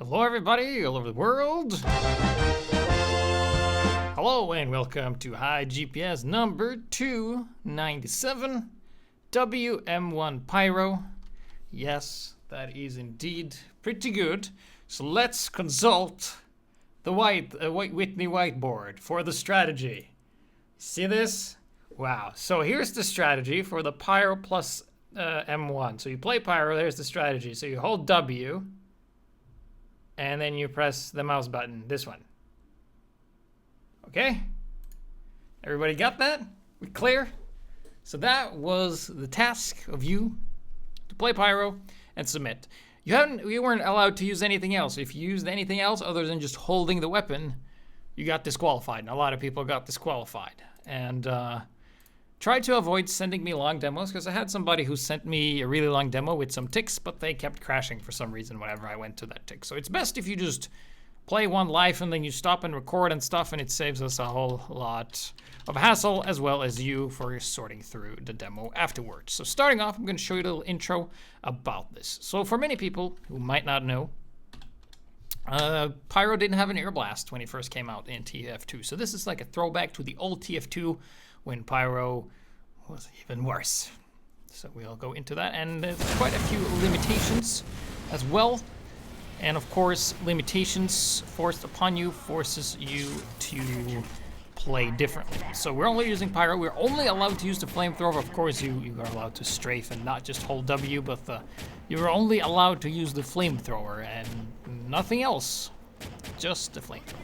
Hello everybody all over the world. Hello and welcome to HiGPS number 297, W+M1 Pyro. Yes, that is indeed pretty good. So let's consult the Whitney whiteboard for the strategy. See this? Wow. So here's the strategy for the Pyro plus M1. So you play Pyro, there's the strategy. So you hold W, and then you press the mouse button, this one. Okay? Everybody got that? We clear? So that was the task of you to play Pyro and submit. You weren't allowed to use anything else. If you used anything else other than just holding the weapon, you got disqualified. And a lot of people got disqualified. And tried to avoid sending me long demos because I had somebody who sent me a really long demo with some ticks, but they kept crashing for some reason whenever I went to that tick. So it's best if you just play one life and then you stop and record and stuff, and it saves us a whole lot of hassle as well as you for sorting through the demo afterwards. So starting off, I'm going to show you a little intro about this. So for many people who might not know, Pyro didn't have an air blast when it first came out in TF2. So this is like a throwback to the old TF2 when Pyro was even worse. So we'll go into that, and there's quite a few limitations as well. And of course, limitations forced upon you forces you to play differently. So we're only using Pyro. We're only allowed to use the flamethrower. Of course, you are allowed to strafe and not just hold W, but you're only allowed to use the flamethrower and nothing else, just the flamethrower.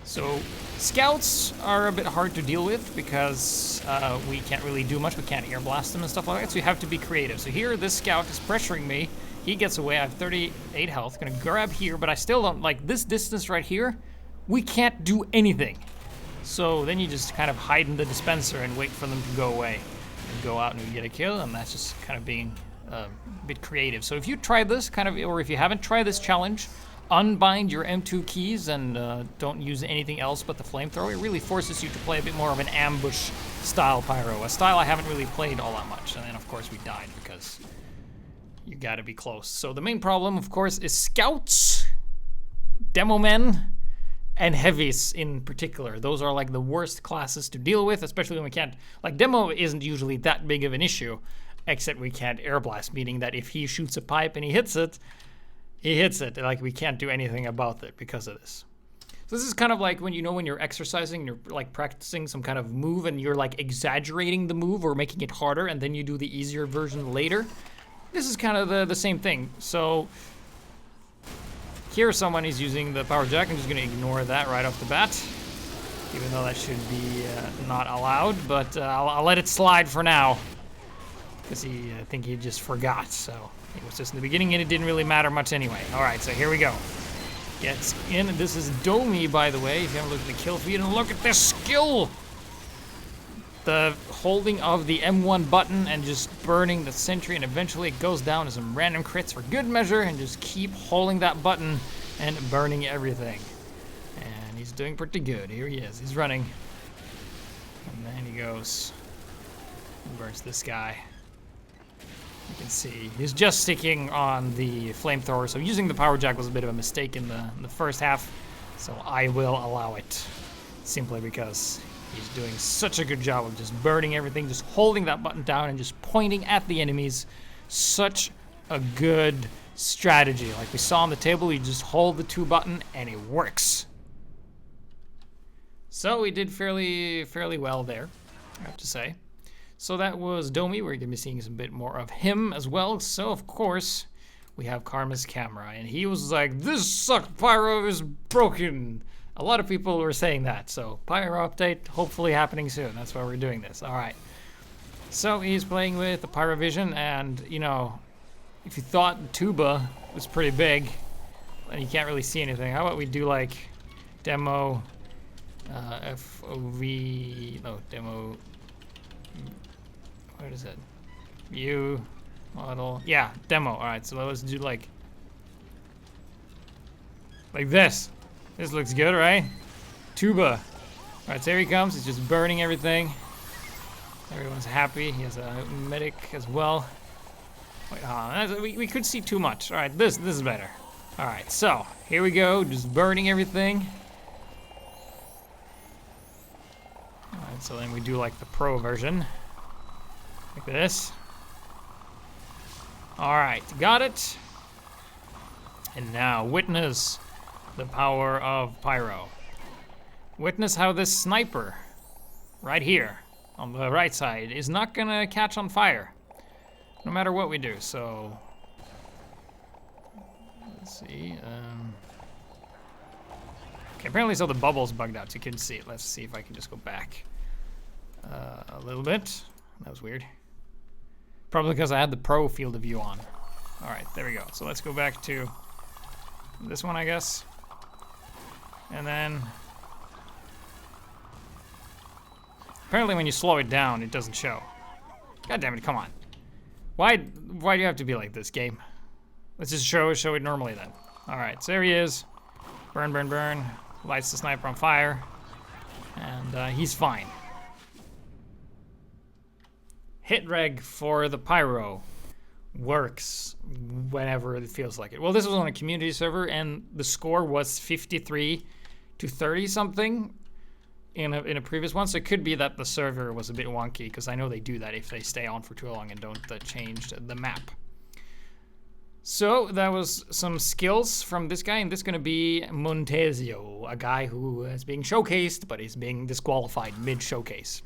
So scouts are a bit hard to deal with because we can't really do much. We can't air blast them and stuff like that, so you have to be creative. So here, this scout is pressuring me. He gets away. I have 38 health. Gonna grab here, but I still don't like this distance right here. We can't do anything. So then you just kind of hide in the dispenser and wait for them to go away and go out and we get a kill, and that's just kind of being a bit creative. So if you try this kind of, or if you haven't tried this challenge, unbind your M2 keys and don't use anything else but the flamethrower. It really forces you to play a bit more of an ambush style Pyro, a style I haven't really played all that much. And then of course we died because you gotta be close. So the main problem, of course, is scouts, demo men, and heavies in particular. Those are like the worst classes to deal with, especially when we can't, like demo isn't usually that big of an issue, except we can't air blast, meaning that if he shoots a pipe and he hits it, like we can't do anything about it because of this. So this is kind of like when you're exercising, you're like practicing some kind of move and you're like exaggerating the move or making it harder, and then you do the easier version later. This is kind of the same thing. So here someone is using the power jack. I'm just going to ignore that right off the bat, even though that should be not allowed, but I'll let it slide for now because I think he just forgot. So it was just in the beginning and it didn't really matter much anyway. All right, so here we go. Gets in. This is Domi, by the way. If you haven't looked at the kill feed, and look at this skill. The holding of the M1 button and just burning the sentry, and eventually it goes down to some random crits for good measure, and just keep holding that button and burning everything. And he's doing pretty good. Here he is. He's running. And then he goes. He burns this guy. You can see he's just sticking on the flamethrower, so using the power jack was a bit of a mistake in the first half, so I will allow it simply because he's doing such a good job of just burning everything, just holding that button down and just pointing at the enemies. Such a good strategy. Like we saw on the table, you just hold the 2 button and it works. So we did fairly well there, I have to say. So that was Domi. We're going to be seeing some bit more of him as well. So, of course, we have Karma's camera. And he was like, this sucked, Pyro is broken. A lot of people were saying that. So, Pyro update hopefully happening soon. That's why we're doing this. All right. So, he's playing with the Pyro Vision. And, you know, if you thought the tuba was pretty big and you can't really see anything, how about we do like demo FOV, no, demo... What is it? View, model, yeah, demo. All right, so let's do like this. This looks good, right? Tuba. All right, so here he comes. He's just burning everything. Everyone's happy. He has a medic as well. Wait, we could see too much. All right, this is better. All right, so here we go, just burning everything. All right, so then we do like the pro version, like this. All right, got it. And now witness the power of Pyro. Witness how this sniper right here on the right side is not gonna catch on fire no matter what we do. So let's see. Okay, apparently so the bubble's bugged out, so you couldn't see it. Let's see if I can just go back a little bit. That was weird. Probably because I had the pro field of view on. All right, there we go. So let's go back to this one, I guess. And then apparently when you slow it down, it doesn't show. God damn it, come on. Why do you have to be like this, game? Let's just show it normally then. All right, so there he is. Burn, burn, burn. Lights the sniper on fire. And he's fine. Hit reg for the Pyro works whenever it feels like it. Well, this was on a community server, and the score was 53 to 30 something in a previous one. So it could be that the server was a bit wonky, because I know they do that if they stay on for too long and don't change the map. So that was some skills from this guy, and this is going to be Montezio, a guy who is being showcased, but is being disqualified mid-showcase.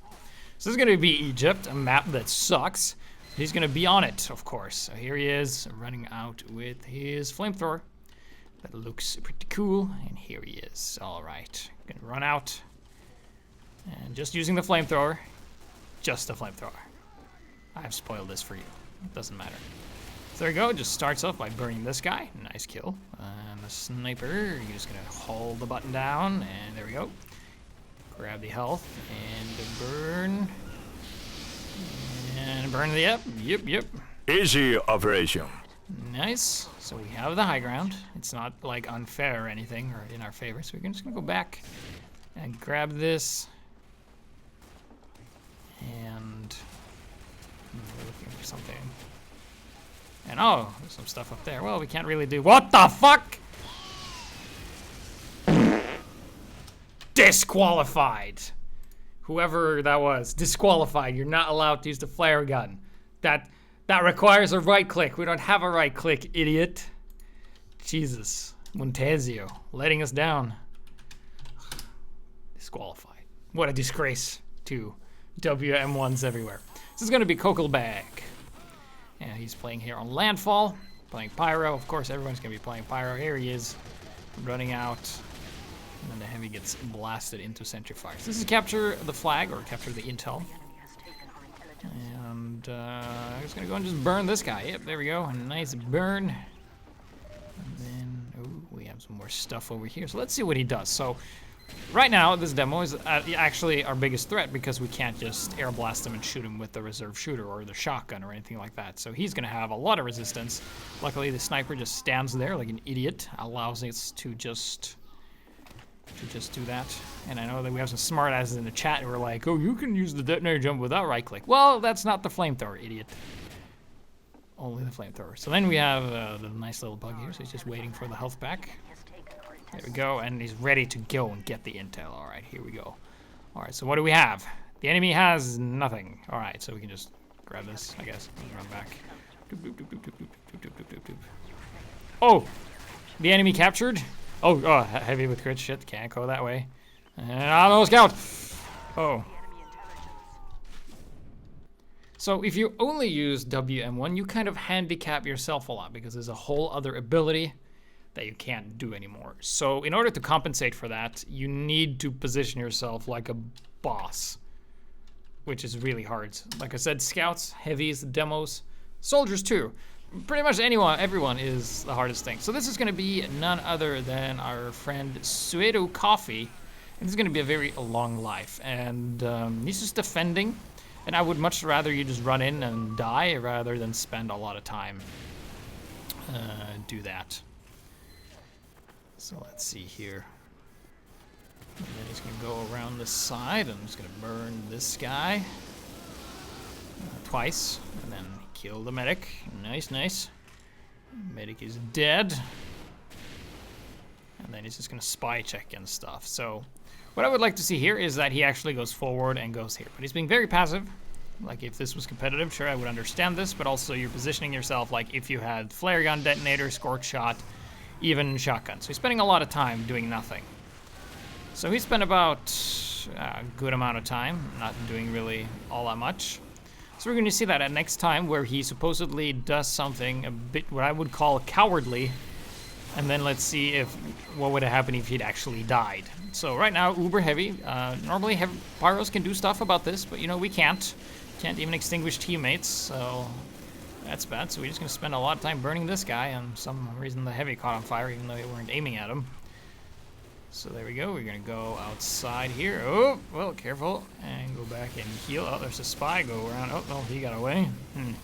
So this is going to be Egypt, a map that sucks. He's going to be on it, of course. So here he is, running out with his flamethrower. That looks pretty cool, and here he is. All right, going to run out, and just using the flamethrower, just the flamethrower. I've spoiled this for you. It doesn't matter. So there you go. Just starts off by burning this guy. Nice kill. And the sniper, you're just going to hold the button down, and there we go. Grab the health and burn. And burn the yep. Easy operation. Nice. So we have the high ground. It's not like unfair or anything or in our favor. So we're just gonna go back and grab this. And we're looking for something. And oh, there's some stuff up there. Well, we can't really do. What the fuck? Disqualified. Whoever that was, disqualified. You're not allowed to use the flare gun. That requires a right click. We don't have a right click, idiot. Jesus. Montezio, letting us down. Disqualified. What a disgrace to WM1s everywhere. This is going to be Kokelbag. And he's playing here on Landfall. Playing Pyro. Of course, everyone's going to be playing Pyro. Here he is, running out. And then the heavy gets blasted into sentry fires. This is capture the flag, or capture the intel. And I'm just gonna go and just burn this guy. Yep, there we go. A nice burn. And then, ooh, we have some more stuff over here. So let's see what he does. So right now, this demo is actually our biggest threat, because we can't just air blast him and shoot him with the reserve shooter or the shotgun or anything like that. So he's gonna have a lot of resistance. Luckily, the sniper just stands there like an idiot, allows us to just do that. And I know that we have some smart asses in the chat who are like, oh, you can use the detonator jump without right click. Well, that's not the flamethrower, idiot. Only the flamethrower. So then we have the nice little bug here, so he's just waiting for the health pack. There we go, and he's ready to go and get the intel. All right, here we go. All right, so what do we have? The enemy has nothing. All right, so we can just grab this, I guess, and run back. Oh, the enemy captured. Oh, heavy with crit. Shit, can't go that way. And no scout. Oh. So if you only use WM1, you kind of handicap yourself a lot, because there's a whole other ability that you can't do anymore. So in order to compensate for that, you need to position yourself like a boss, which is really hard. Like I said, scouts, heavies, demos, soldiers too. Pretty much everyone is the hardest thing. So this is going to be none other than our friend Suedo Coffee. And this is going to be a very long life. And he's just defending. And I would much rather you just run in and die rather than spend a lot of time do that. So let's see here. And then he's going to go around this side. I'm just going to burn this guy twice. And then kill the medic. Nice, nice. Medic is dead. then he's just gonna spy check and stuff. So what I would like to see here is that he actually goes forward and goes here. But he's being very passive. Like, if this was competitive, sure, I would understand this, but also you're positioning yourself like if you had flare gun, detonator, scorch shot, even shotgun. So he's spending a lot of time doing nothing. So he spent about a good amount of time not doing really all that much. So we're going to see that at next time, where he supposedly does something a bit what I would call cowardly, and then let's see if what would have happened if he'd actually died. So right now, uber heavy. Normally pyros can do stuff about this, but you know, we can't. Can't even extinguish teammates, so that's bad. So we're just gonna spend a lot of time burning this guy, and some reason the heavy caught on fire, even though we weren't aiming at him. So there we go. We're gonna go outside here. Oh, well, careful, and go back and heal. Oh, there's a spy. Go around. Oh no, he got away. And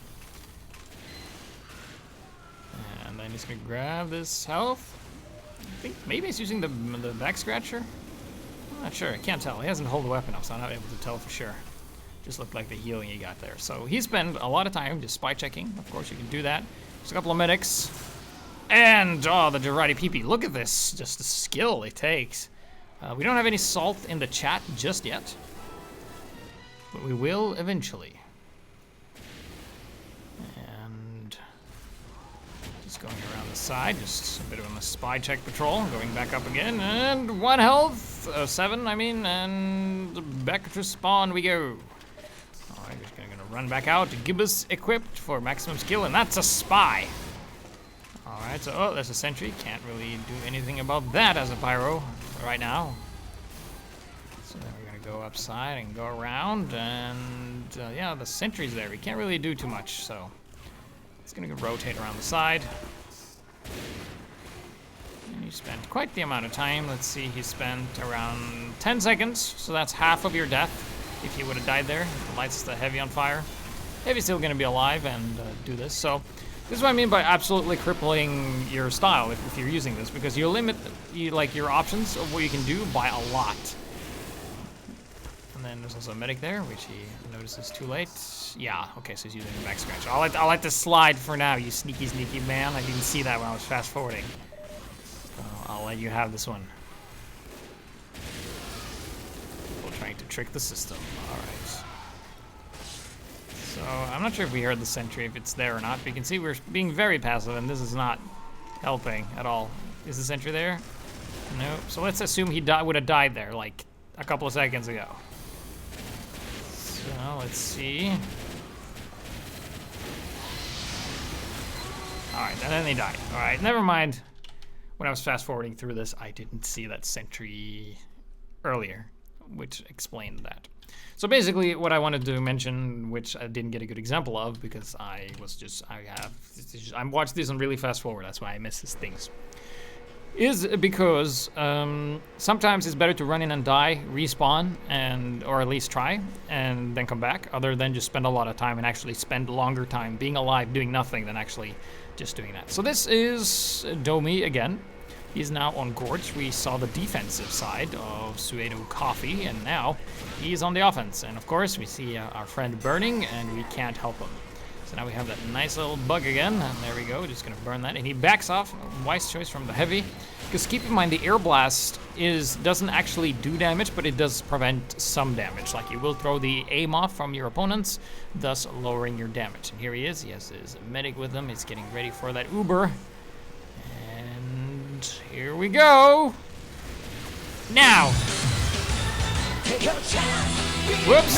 then he's gonna grab this health. I think maybe he's using the back scratcher. I'm not sure. I can't tell. He hasn't held the weapon up, so I'm not able to tell for sure. Just looked like the healing he got there. So he spent a lot of time just spy checking. Of course, you can do that. Just a couple of medics. And, oh, the Girardi PP. Look at this. Just the skill it takes. We don't have any salt in the chat just yet. But we will eventually. And just going around the side. Just a bit of a spy check patrol. Going back up again. And 1 health. 7, I mean. And back to spawn we go. Alright, just gonna run back out. HiGPS equipped for maximum skill, and that's a spy. Alright, so, oh, there's a sentry. Can't really do anything about that as a pyro right now. So then we're gonna go upside and go around, and yeah, the sentry's there. We can't really do too much, so it's gonna go rotate around the side. And he spent quite the amount of time. Let's see, he spent around 10 seconds, so that's half of your death. If he would have died there, it lights the heavy on fire. Heavy's still going to be alive and do this. So this is what I mean by absolutely crippling your style if you're using this, because you limit like your options of what you can do by a lot. And then there's also a medic there, which he notices too late. Yeah, okay, so he's using the back scratch. I'll let this slide for now, you sneaky man. I didn't see that when I was fast forwarding. So I'll let you have this one. Trying to trick the system. Alright. So, I'm not sure if we heard the sentry, if it's there or not, but you can see we're being very passive, and this is not helping at all. Is the sentry there? No. So let's assume he would have died there, like, a couple of seconds ago. So, let's see. Alright, and then they died. Alright, never mind. When I was fast forwarding through this, I didn't see that sentry earlier, which explained that. So basically what I wanted to mention, which I didn't get a good example of because I watched this on really fast forward, that's why I miss these things, is because sometimes it's better to run in and die, respawn, or at least try, and then come back, other than just spend a lot of time and actually spend longer time being alive, doing nothing, than actually just doing that. So this is Domi again. He's now on Gorge. We saw the defensive side of Suedo Coffee, and now he's on the offense. And of course, we see our friend burning, and we can't help him. So now we have that nice little bug again, and there we go. Just gonna burn that, and he backs off. Wise choice from the heavy, because keep in mind the air blast doesn't actually do damage, but it does prevent some damage. Like, it will throw the aim off from your opponents, thus lowering your damage. And here he is. He has his medic with him. He's getting ready for that Uber. Here we go. Now. Whoops.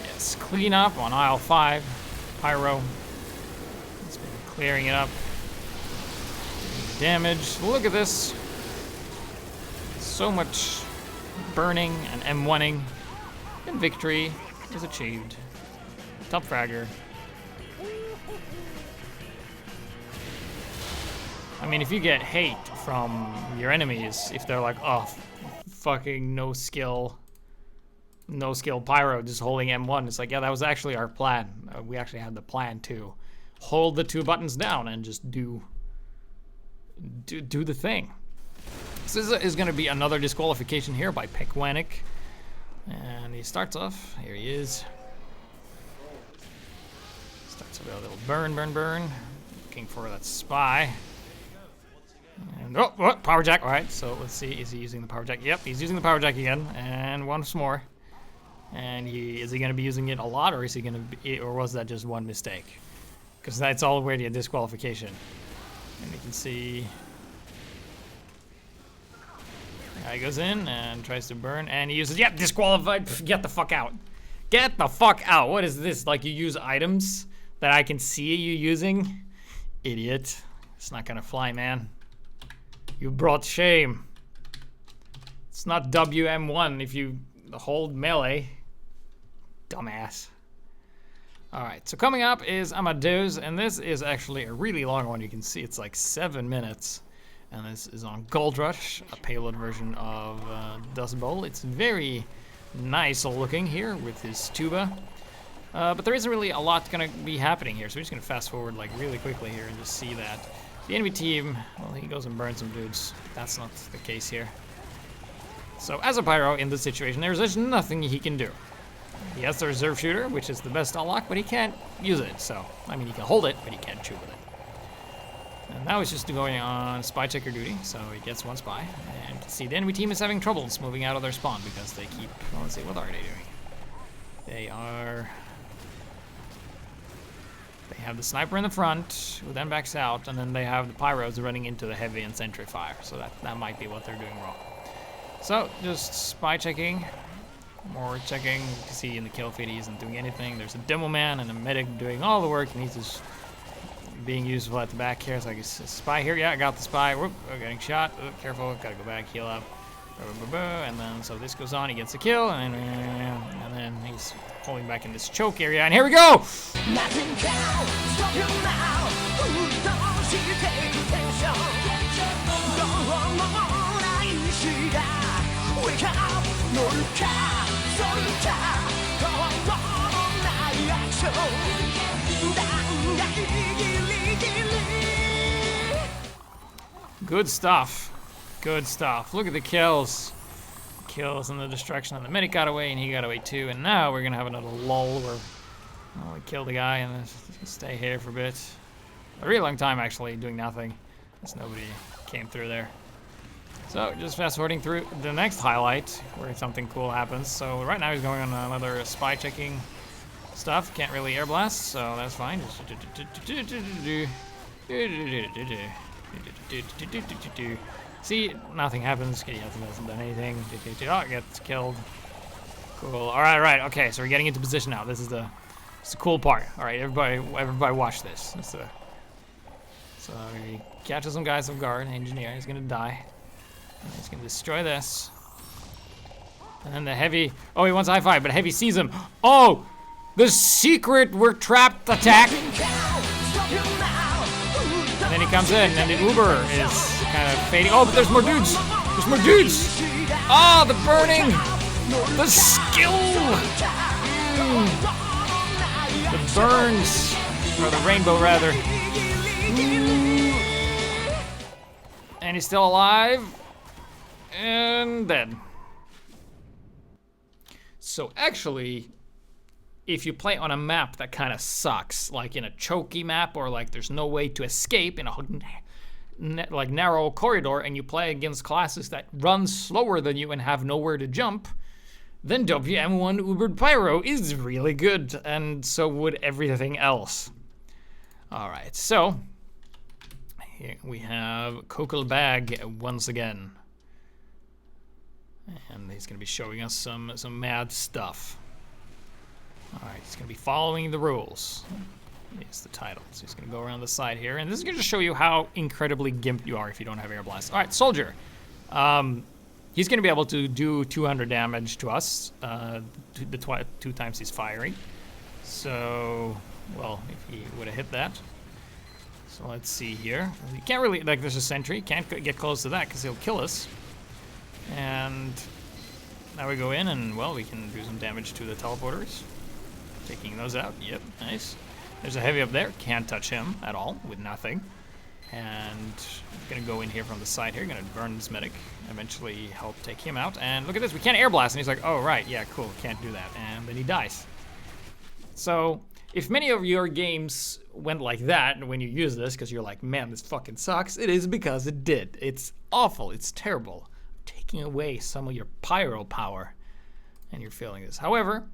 Yes, clean up on aisle 5. Pyro. It's been clearing it up. Damage. Look at this. So much burning and M1ing. And victory is achieved. Top fragger. I mean, if you get hate from your enemies, if they're like, oh, fucking no skill pyro just holding M1, it's like, yeah, that was actually our plan. We actually had the plan to hold the 2 buttons down and just do the thing. So this is going to be another disqualification here by Pekwanic. And he starts off. Here he is. little burn. Looking for that spy. And, oh, what? Power jack. All right, so let's see. Is he using the power jack? Yep, he's using the power jack again. And once more. And is he going to be using it a lot, or is he going to be, or was that just one mistake? Because that's already a disqualification. And you can see. Guy goes in and tries to burn, and he uses. Yep, disqualified. Get the fuck out. Get the fuck out. What is this? Like you use items that I can see you using? Idiot. It's not gonna fly, man. You brought shame. It's not W+M1 if you hold melee. Dumbass. Alright, so coming up is Amadeus, and this is actually a really long one. You can see it's like 7 minutes. And this is on Gold Rush, a payload version of Dust Bowl. It's very nice looking here with his tuba. But there isn't really a lot gonna be happening here, so we're just gonna fast forward like really quickly here and just see that. The enemy team, well, he goes and burns some dudes. That's not the case here. So as a Pyro in this situation, there's just nothing he can do. He has the reserve shooter, which is the best unlock, but he can't use it. So, I mean, he can hold it, but he can't shoot with it. And now he's just going on spy checker duty, so he gets one spy. And you can see the enemy team is having troubles moving out of their spawn because they keep, well, let's see, what are they doing? They have the sniper in the front, who then backs out, and then they have the Pyros running into the heavy and sentry fire. So that might be what they're doing wrong. So, just spy checking, more checking. You can see in the kill feed he isn't doing anything. There's a demo man and a medic doing all the work, and he's just being useful at the back here. So I guess a spy here. Yeah, I got the spy. Whoop, getting shot. Careful, gotta go back, heal up. And then, so this goes on, he gets a kill, and then he's pulling back in this choke area, and here we go! Nothing can stop you now. Don't you take attention. Wake up, no you can't, so you can't. Good stuff. Good stuff. Look at the kills. Kills and the destruction, and the medic got away, and he got away too. And now we're gonna have another lull where we kill the guy and stay here for a bit. A really long time actually doing nothing, because nobody came through there. So just fast forwarding through the next highlight where something cool happens. So right now he's going on another spy checking stuff. Can't really air blast, so that's fine. See, nothing happens. He hasn't done anything. Oh, gets killed. Cool. All right. Okay, so we're getting into position now. This is the cool part. All right, everybody watch this. So he catches some guys off guard. Engineer, he's gonna die. And he's gonna destroy this. And then the heavy. Oh, he wants a high five, but heavy sees him. Oh, the secret we're trapped attack. And then he comes in, and the Uber is kind of fading. Oh, but there's more dudes. There's more dudes. Ah, the burning. The skill. The burns. Or the rainbow, rather. And he's still alive. And dead. So actually, if you play on a map that kind of sucks, like in a choky map, or like there's no way to escape in a like narrow corridor, and you play against classes that run slower than you and have nowhere to jump, then W+M1 Ubered Pyro is really good, and so would everything else. Alright, so here we have Kokal Bag once again. And he's going to be showing us some mad stuff. Alright, he's going to be following the rules. Here's the title. So he's going to go around the side here. And this is going to show you how incredibly gimped you are if you don't have air blast. Alright, Soldier. He's going to be able to do 200 damage to us. Two times he's firing. So, well, if he would have hit that. So let's see here. You can't really, like, there's a sentry. Can't get close to that because he'll kill us. And now we go in and, well, we can do some damage to the teleporters. Taking those out. Yep, nice. There's a heavy up there. Can't touch him at all with nothing. And I'm going to go in here from the side here. Going to burn this medic. Eventually help take him out. And look at this. We can't air blast. And he's like, oh, right. Yeah, cool. Can't do that. And then he dies. So if many of your games went like that and when you use this because you're like, man, this fucking sucks, it is because it did. It's awful. It's terrible. Taking away some of your pyro power and you're feeling this. However,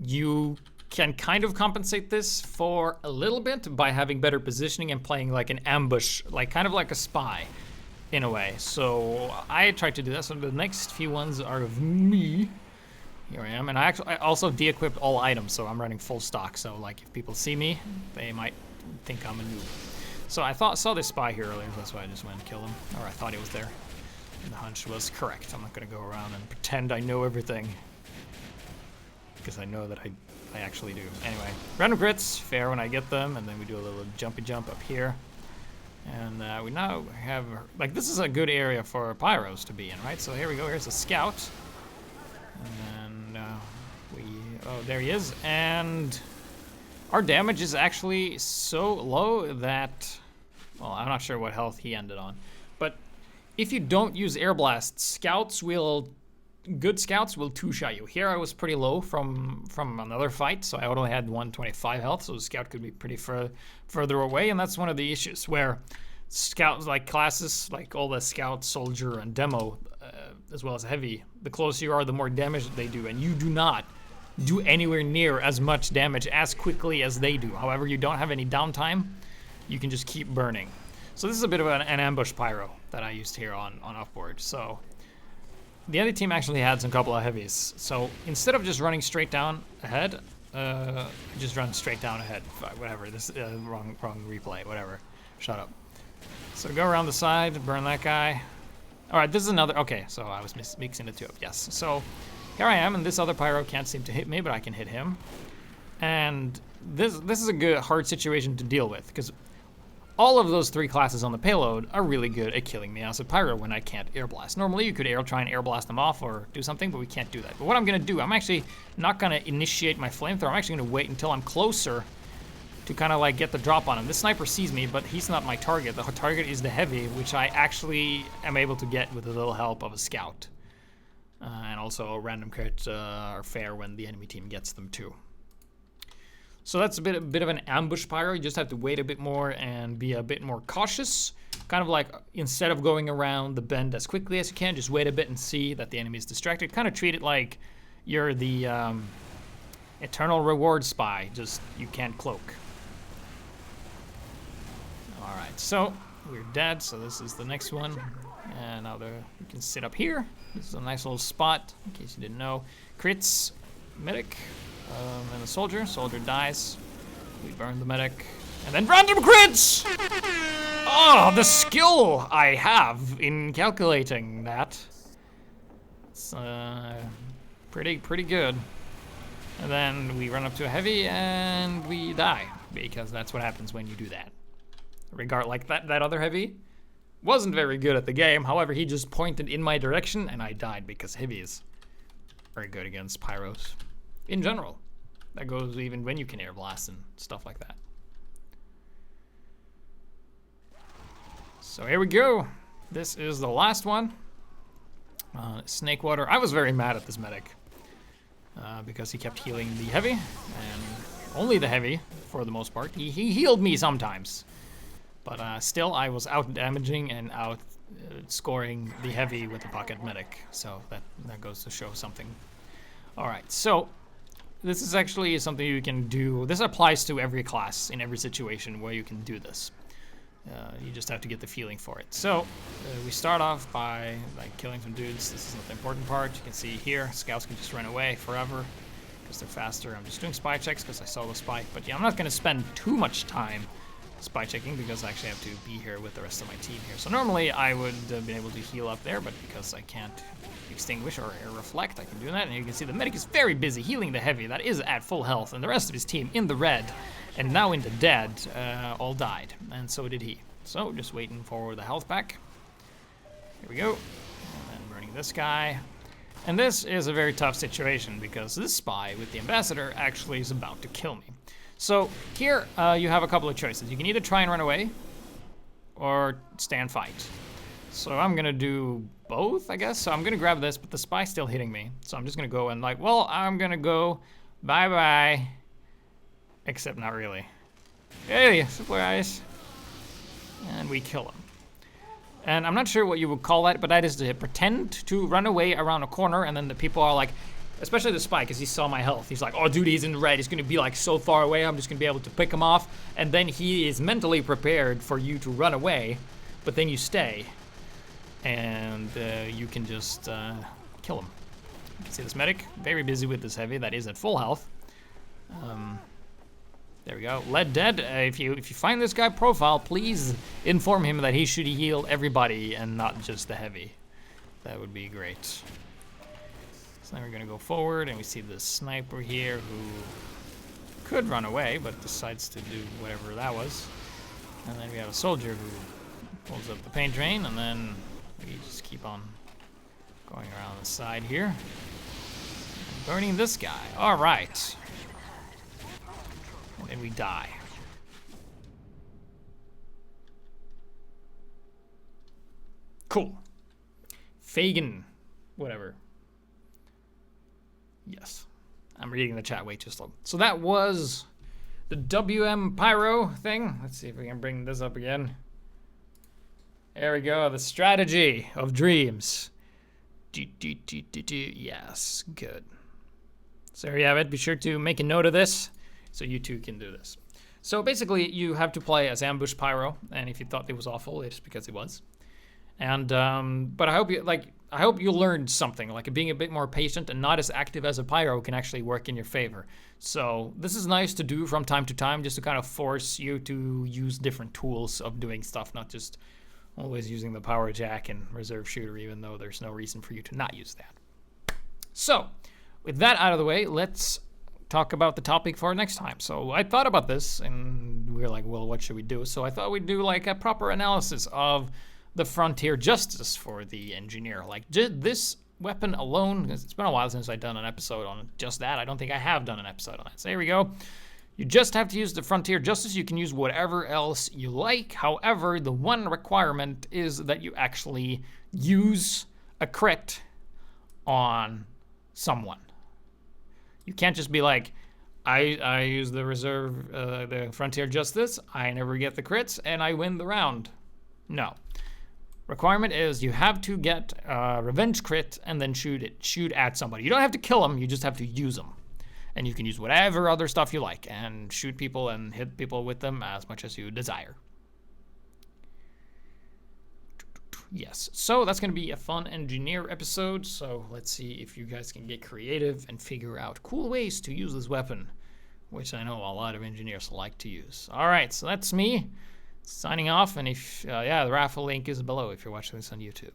you can kind of compensate this for a little bit by having better positioning and playing like an ambush, like kind of like a spy in a way. So I tried to do that. So the next few ones are of me. Here I am, and I also de-equipped all items, so I'm running full stock. So like if people see me, they might think I'm a noob. So I saw this spy here earlier, so that's why I just went and killed him, or I thought he was there. And the hunch was correct. I'm not gonna go around and pretend I know everything, because I know that I actually do. Anyway, random crits, fair when I get them, and then we do a little jumpy jump up here. And we now have, like, this is a good area for pyros to be in, right? So here we go, here's a scout. And then oh, there he is. And our damage is actually so low that, well, I'm not sure what health he ended on. But if you don't use air blasts, good scouts will two-shot you. Here I was pretty low from another fight, so I only had 125 health, so the scout could be pretty further away, and that's one of the issues where scouts, like classes, like all the scout, soldier, and demo, as well as heavy, the closer you are, the more damage they do, and you do not do anywhere near as much damage as quickly as they do. However, you don't have any downtime, you can just keep burning. So this is a bit of an ambush pyro that I used here on Upward. So the other team actually had some couple of heavies. So instead of just running straight down ahead, just run straight down ahead. Whatever, this wrong replay, whatever. Shut up. So go around the side, burn that guy. All right, this is another, okay, so I was mixing the two up, yes. So here I am, and this other pyro can't seem to hit me, but I can hit him. And this is a good, hard situation to deal with, because all of those three classes on the payload are really good at killing me as a pyro when I can't air blast. Normally you could try and air blast them off or do something, but we can't do that. But what I'm gonna do, I'm actually not gonna initiate my flamethrower. I'm actually gonna wait until I'm closer to kind of like get the drop on him. This sniper sees me, but he's not my target. The target is the heavy, which I actually am able to get with a little help of a scout. And also a random crit are fair when the enemy team gets them too. So that's a bit of an ambush pyro. You just have to wait a bit more and be a bit more cautious. Kind of like, instead of going around the bend as quickly as you can, just wait a bit and see that the enemy is distracted. Kind of treat it like you're the eternal reward spy, just you can't cloak. All right, so we're dead, so this is the next one. And now we can sit up here. This is a nice little spot, in case you didn't know. Crits, medic, and the soldier. Soldier dies. We burn the medic. And then random crits! Oh, the skill I have in calculating that. It's pretty good. And then we run up to a heavy and we die, because that's what happens when you do that. Like that other heavy wasn't very good at the game. However, he just pointed in my direction and I died, because heavy is very good against pyros in general. That goes even when you can air blast and stuff like that. So here we go. This is the last one. Snake water. I was very mad at this medic because he kept healing the heavy, and only the heavy for the most part. He healed me sometimes, but still I was out damaging and out scoring the heavy with the pocket medic. So that goes to show something. All right, so this is actually something you can do. This applies to every class in every situation where you can do this. You just have to get the feeling for it. So we start off by like killing some dudes. This is not the important part. You can see here, scouts can just run away forever because they're faster. I'm just doing spy checks because I saw the spike. But yeah, I'm not going to spend too much time spy checking because I actually have to be here with the rest of my team here. So normally I would have been able to heal up there, but because I can't extinguish or air reflect, I can do that. And you can see the medic is very busy healing the heavy. That is at full health, and the rest of his team in the red and now in the dead all died, and so did he. So just waiting for the health back. Here we go. And then burning this guy. And this is a very tough situation because this spy with the ambassador actually is about to kill me. So here you have a couple of choices. You can either try and run away or stay and fight. So I'm gonna do both, I guess. So I'm gonna grab this, but the spy's still hitting me. So I'm just gonna go and like, well, I'm gonna go bye-bye. Except not really. Hey, surprise. And we kill him. And I'm not sure what you would call that, but that is to pretend to run away around a corner, and then the people are like, especially the spy, because he saw my health. He's like, oh, dude, he's in red. He's going to be like so far away. I'm just going to be able to pick him off. And then he is mentally prepared for you to run away, but then you stay. And you can just kill him. You can see this medic, very busy with this heavy. That is at full health. There we go. Lead dead. If you find this guy profile, please inform him that he should heal everybody and not just the heavy. That would be great. So now we're gonna go forward, and we see the sniper here who could run away, but decides to do whatever that was. And then we have a soldier who pulls up the paint drain, and then we just keep on going around the side here. And burning this guy. All right. And we die. Cool. Fagin. Whatever. Yes. I'm reading the chat way too slow. So that was the W+M Pyro thing. Let's see if we can bring this up again. There we go. The strategy of dreams. Yes. Good. So there you have it. Be sure to make a note of this, so you too can do this. So basically, you have to play as Ambush Pyro, and if you thought it was awful, it's because it was. And but I hope you learned something, like being a bit more patient and not as active as a Pyro can actually work in your favor. So this is nice to do from time to time, just to kind of force you to use different tools of doing stuff, not just always using the power jack and reserve shooter, even though there's no reason for you to not use that. So with that out of the way, let's talk about the topic for next time. So I thought about this, and we were like, well, what should we do? So I thought we'd do like a proper analysis of the frontier justice for the engineer. Like this weapon alone, because it's been a while since I've done an episode on just that. I don't think I have done an episode on that. So here we go. You just have to use the frontier justice. You can use whatever else you like. However, the one requirement is that you actually use a crit on someone. You can't just be like, I use the reserve, the frontier justice, I never get the crits, and I win the round. No. Requirement is you have to get revenge crit and then shoot at somebody. You don't have to kill them, you just have to use them. And you can use whatever other stuff you like and shoot people and hit people with them as much as you desire. Yes, so that's going to be a fun engineer episode, so let's see if you guys can get creative and figure out cool ways to use this weapon, which I know a lot of engineers like to use. All right, so that's me signing off, and if, yeah, the raffle link is below if you're watching this on YouTube.